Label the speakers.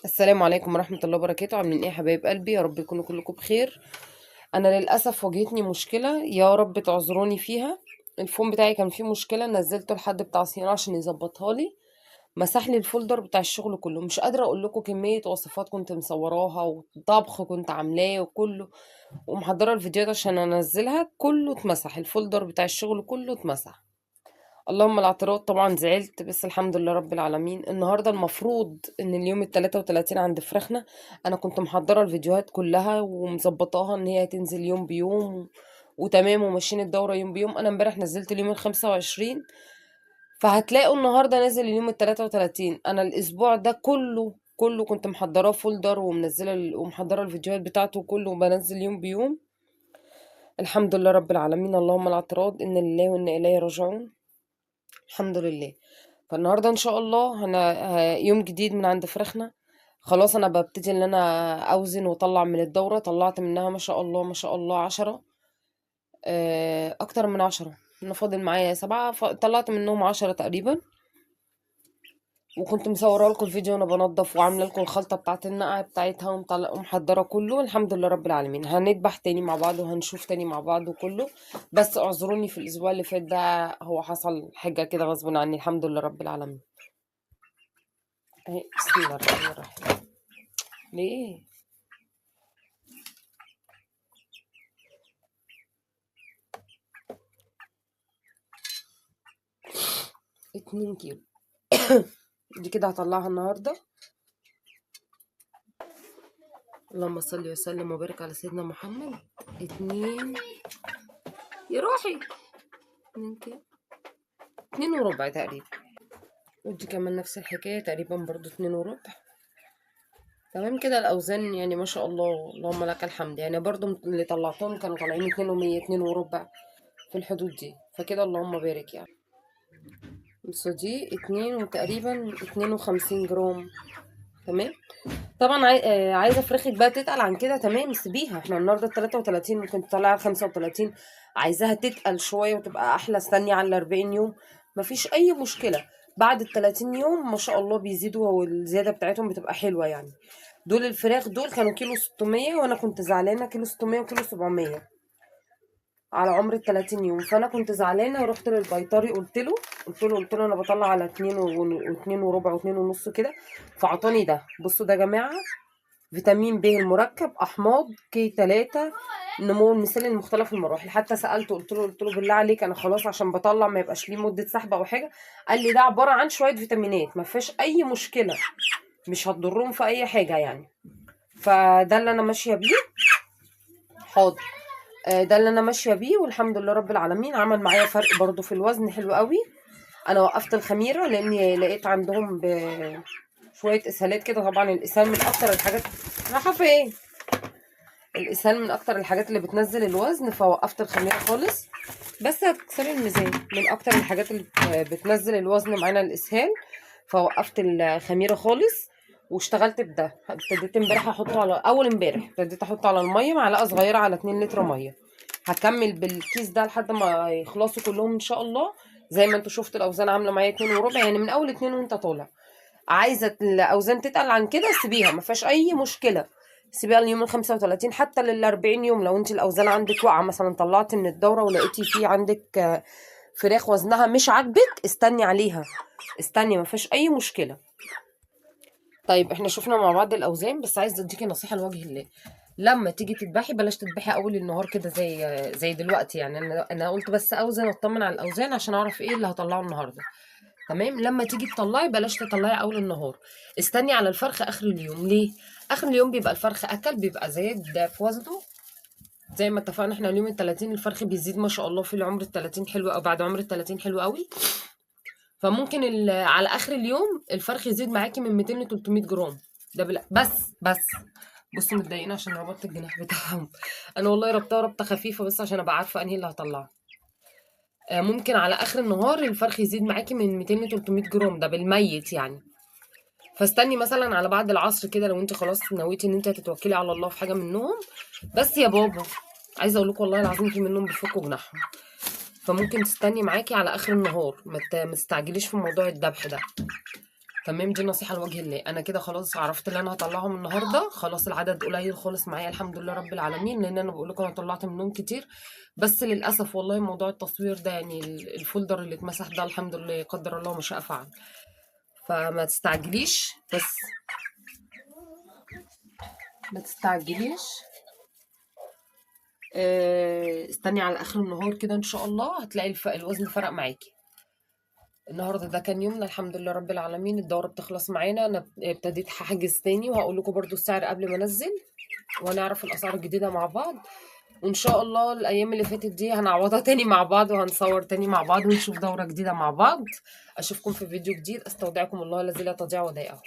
Speaker 1: السلام عليكم ورحمة الله وبركاته. عاملين ايه يا حبايب قلبي؟ يا رب يكونوا كلكم بخير. انا للاسف واجهتني مشكلة، يا رب تعذروني فيها. الفون بتاعي كان فيه مشكلة، نزلته لحد بتاع صيانة عشان يظبطها لي. مسح لي الفولدر بتاع الشغل كله. مش قادرة اقول لكم كمية وصفات كنت مصوراها وطبخ كنت عاملاه وكله ومحضرة الفيديوهات عشان انزلها، كله اتمسح. الفولدر بتاع الشغل كله اتمسح. اللهم الاعتراض. طبعا زعلت، بس الحمد لله رب العالمين. النهارده المفروض ان اليوم ال33 عند فراخنا. انا كنت محضره الفيديوهات كلها ومظبطاها ان هي تنزل يوم بيوم وتمام، وماشيين الدوره يوم بيوم. انا امبارح نزلت اليوم ال25، فهتلاقوا النهارده نازل اليوم ال33. انا الاسبوع ده كله كنت محضراه فولدر ومنزله ومحضره الفيديوهات بتاعته كله وبنزل يوم بيوم. الحمد لله رب العالمين. اللهم الاعتراض. ان لله وانا اليه راجعون. الحمد لله. فالنهارده ان شاء الله يوم جديد من عند فراخنا. خلاص انا ببتدي ان انا اوزن واطلع من الدورة. طلعت منها ما شاء الله ما شاء الله 10. اكتر من 10. انا فاضل معايا 7، طلعت منهم 10 تقريبا. وكنت مصوره لكم الفيديو وانا بنضف وعامله لكم الخلطه بتاعه النقع بتاعتها ومحضره كله. الحمد لله رب العالمين. هنذبح تاني مع بعض وهنشوف تاني مع بعض وكله. بس اعذروني في الاسبوع اللي فات ده، هو حصل حاجه كده غصب عني. الحمد لله رب العالمين. بسم الله الرحمن الرحيم. ليه؟ 2 كيلو. دي كده هطلعها النهارده. اللهم صل وسلم وبارك على سيدنا محمد. 2. يا روحي. 2 كيلو. 2 وربع تقريبا. ودي كمان نفس الحكاية تقريبا برضو 2 وربع. تمام كده الأوزان يعني ما شاء الله اللهم لك الحمد. يعني برضو اللي طلعتهم كانوا طالعين 2 و100 2 وربع في الحدود دي. فكده اللهم بارك يعني. بس دي 2 وتقريبا 52 جرام. تمام. طبعا عايزه فراخك بقى تتقل عن كده، تمام سيبيها. احنا النهارده 33 ممكن تطلعي 35. عايزاها تتقل شويه وتبقى احلى، استني على 40 يوم. مفيش اي مشكله. بعد ال 30 يوم ما شاء الله بيزيدوا، والزياده بتاعتهم بتبقى حلوه يعني. دول الفراخ دول كانوا كيلو 600، وانا كنت زعلانه كيلو 600 وكيلو 700 على عمر ال 30 يوم. فانا كنت زعلانه ورحت للبيطري قلت له انا بطلع على 2 و2 وربع و2 ونص كده. فعطاني ده. بصوا ده يا جماعه، فيتامين ب المركب، احماض كي 3، النمو المثالي لمختلف المراحل. حتى سالته قلت له بالله عليك انا خلاص عشان بطلع ما يبقاش ليه مده سحب او حاجه. قال لي ده عباره عن شويه فيتامينات ما فيهاش اي مشكله، مش هتضرهم في اي حاجه يعني. فده اللي انا ماشيه بيه. حاضر. ده اللي انا ماشيه بيه والحمد لله رب العالمين. عمل معايا فرق برضو في الوزن حلو قوي. انا وقفت الخميره لاني لقيت عندهم شويه اسهالات كده. طبعا الاسهال من اكتر الحاجات. رايحه فين؟ الاسهال من اكتر الحاجات اللي بتنزل الوزن، فوقفت الخميره خالص. بس هتكسري الميزان. من اكتر الحاجات اللي بتنزل الوزن معانا الاسهال. فوقفت الخميره خالص واشتغلت بده. ابتديت امبارح احطه على اول امبارح ابتديت احطه على الميه، معلقه صغيره على 2 لتر ميه. هكمل بالكيس ده لحد ما يخلصوا كلهم ان شاء الله. زي ما انتوا شفتوا الاوزان عامله معايا 2 وربع، يعني من اول 2 وانت طالع. عايزه الاوزان تتقل عن كده سيبيها، ما فيهاش اي مشكله. سيبيها اليوم ال 35 حتى لل 40 يوم. لو انت الاوزان عندك واقعه مثلا، طلعتي من الدوره ولقيتي في عندك فراخ وزنها مش عاجبك، استني عليها. استني، ما فيهاش اي مشكله. طيب احنا شفنا مع بعض الاوزان، بس عايزه اديكي نصيحه لوجه الله. لما تيجي تذبحي بلاش تذبحي اول النهار كده زي دلوقتي. يعني انا قلت بس اوزن اطمن على الاوزان عشان اعرف ايه اللي هطلعه النهارده. تمام. لما تيجي تطلعي بلاش تطلعي اول النهار. استني على الفرخ اخر اليوم. ليه؟ اخر اليوم بيبقى الفرخ اكل، بيبقى زاد في وزنه. زي ما اتفقنا احنا اليوم ال 30 الفرخ بيزيد ما شاء الله في العمر ال 30 حلو، او بعد عمر ال 30 حلو قوي. فممكن على اخر اليوم الفرخ يزيد معاكي من 200 ل 300 جرام. ده بس بصوا متضايقين عشان ربطت الجناح بتاعهم. انا والله ربطها ربطه خفيفه بس عشان ابقى عارفه انهي اللي هطلعه. ممكن على اخر النهار الفرخ يزيد معاكي من 200 ل 300 جرام، ده بالميت يعني. فاستني مثلا على بعد العصر كده لو انت خلاص نويتي ان انت هتتوكلي على الله في حاجه منهم. بس يا بابا، عايزه اقول لكم والله العظيم في منهم بيفكوا جناحهم. فممكن تستني معاكي على اخر النهار، ما تستعجليش في موضوع الذبح ده. تمام. دي نصيحة لوجه الله. انا كده خلاص عرفت اللي انا هطلعهم النهارده، خلاص العدد قليل خالص معايا الحمد لله رب العالمين، لان انا بقول لكم انا طلعت منهم كتير. بس للاسف والله موضوع التصوير ده يعني الفولدر اللي اتمسح ده الحمد لله قدر الله ما شاء فعل. فما تستعجليش بس، ما تستعجليش. استني على اخر النهار كده ان شاء الله هتلاقي الوزن فرق معاكي. النهارده ده كان يومنا الحمد لله رب العالمين. الدورة بتخلص معانا، انا ابتديت هحجز تاني وهقول لكم برضو السعر قبل ما انزل، وهنعرف الاسعار الجديدة مع بعض. وان شاء الله الايام اللي فاتت دي هنعوضها تاني مع بعض، وهنصور تاني مع بعض ونشوف دورة جديدة مع بعض. اشوفكم في فيديو جديد. استودعكم الله الذي لا تضيع ودائعه.